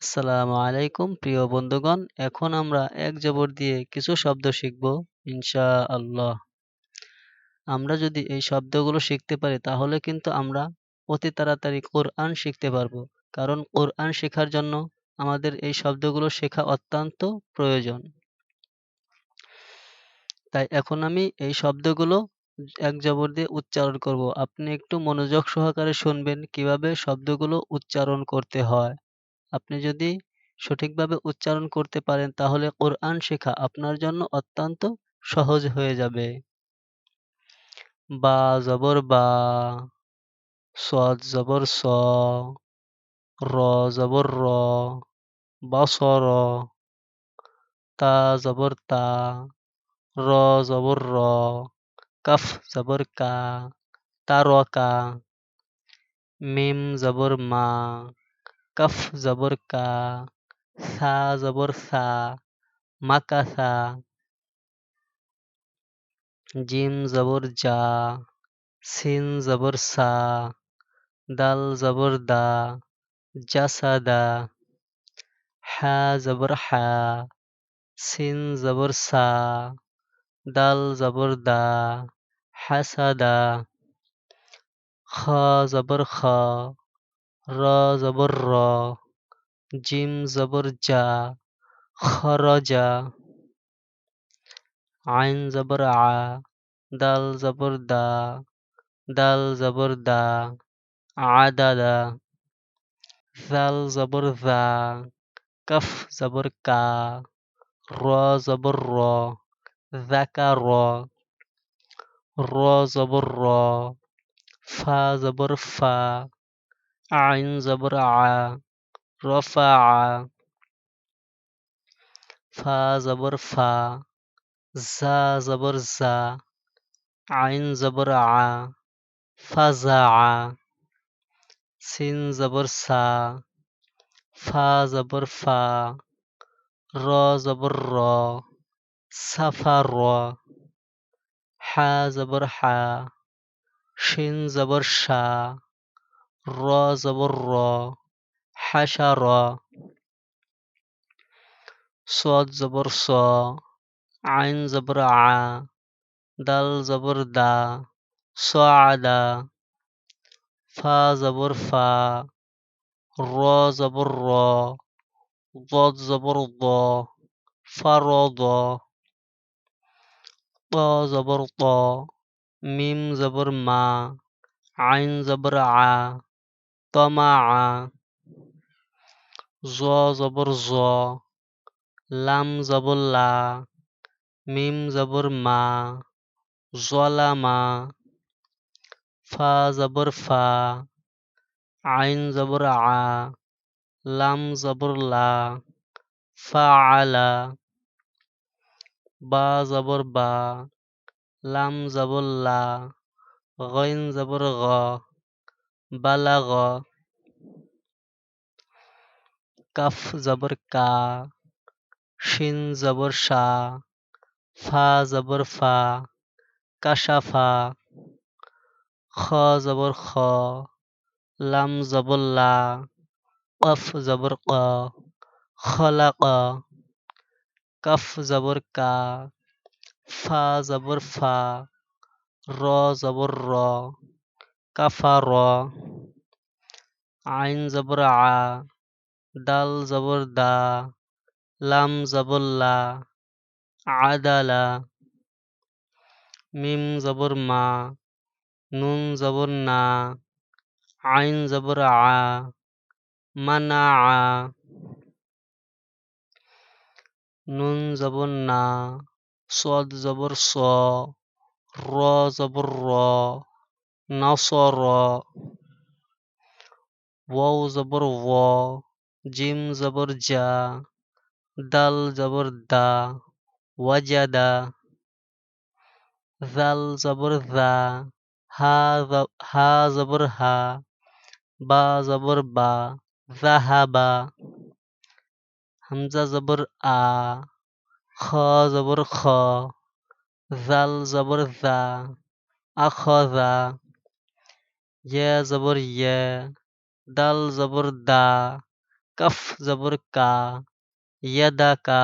আসসালামু আলাইকুম প্রিয় বন্ধুগণ। এখন আমরা এক জবর দিয়ে কিছু শব্দ শিখব ইনশাআল্লাহ। আমরা যদি এই শব্দগুলো শিখতে পারি তাহলে কিন্তু আমরা অতি তাড়াতাড়ি কোরআন শিখতে পারবো। কারণ কোরআন শেখার জন্য আমাদের এই শব্দগুলো শেখা অত্যন্ত প্রয়োজন। তাই এখন আমি এই শব্দগুলো এক জবর দিয়ে উচ্চারণ করব। আপনি একটু মনোযোগ সহকারে শুনবেন কিভাবে শব্দগুলো উচ্চারণ করতে হয়। আপনি যদি সঠিকভাবে উচ্চারণ করতে পারেন তাহলে কোরআন শেখা আপনার জন্য অত্যন্ত সহজ হয়ে যাবে। বা জবর বা, সদ জবর স, র জবর র, বসর, তা জবর তা, র জবর র, কাফ জবর কা, তারকা, মিম জবর মা, কাফ জবর কা, সা জবর সা, মাকাসা, জিম জবর জা, সিন জবর সা, দাল জবর দা, জাসাদা, হা জবর হা, সিন জবর সা, দাল জবর দা, হাসাদা, খ জবর খ, র জবর র, জিম জবর জা, খরজা, আইন জবর আ, দাল জবর দা, দাল জবর দা, আদাদা, জাল জবর জা, কাফ জবর কা, র জবর র, যাকার, র জবর র, ফা জবর ফা, আইন জবর আ, রফা, ফা জবর ফা, জা জবর জা, আইন জবর আ, ফাজা, সিন জবর সা, ফা জবর ফা, র জবর র, সাফার, হা জবর হা, শিন জবর শা, র জবর র, হাসার, সদ জবর স, আইন জবর আ, দাল জবর দা, সাদা, ফা জবর ফা, র জবর র, ضاد জবর দ, ফারদ, ত জবর ত, মিম জবর মা, আইন জবর আ, তমা, জ জবর জ, লাম জবর লা, মিম জবর মা, জলামা, ফা জবর ফা, আইন জবর আ, লাম জবর লা, ফাআলা, বা জবর বা, লাম জবর লা, গইন জবর গ, বালাগ, কাফ জবর কা, শিন জবর শা, ফা জবর ফা, কাশাফা, খ জবর খ, লাম জবর লা, কফ জবর ক, খলাক, কাফ জবর কা, ফা জবর ফা, র জবর র, কাফার, আইন জবর আ, দাল জবর দা, লাম জবর লা, আদালা, মিম জবর মা, নুন জবর না, আইন জবর আ, মানা, নুন জবর না, সদ জবর স, র জবর র, নসর, ওয়াও জবর ওয়, জিম জবর জা, দাল জবর দা, ওয়াজাদা, জাল জবর জা, হা জবর হা, বা জবর বা, জাহাবা, হামজা জবর আ, খ জবর খ, জাল জবর জা, আখজা, ইয়া জবর ইয়া, দাল জবর দা, কাফ জবর কা, ইয়াদাকা,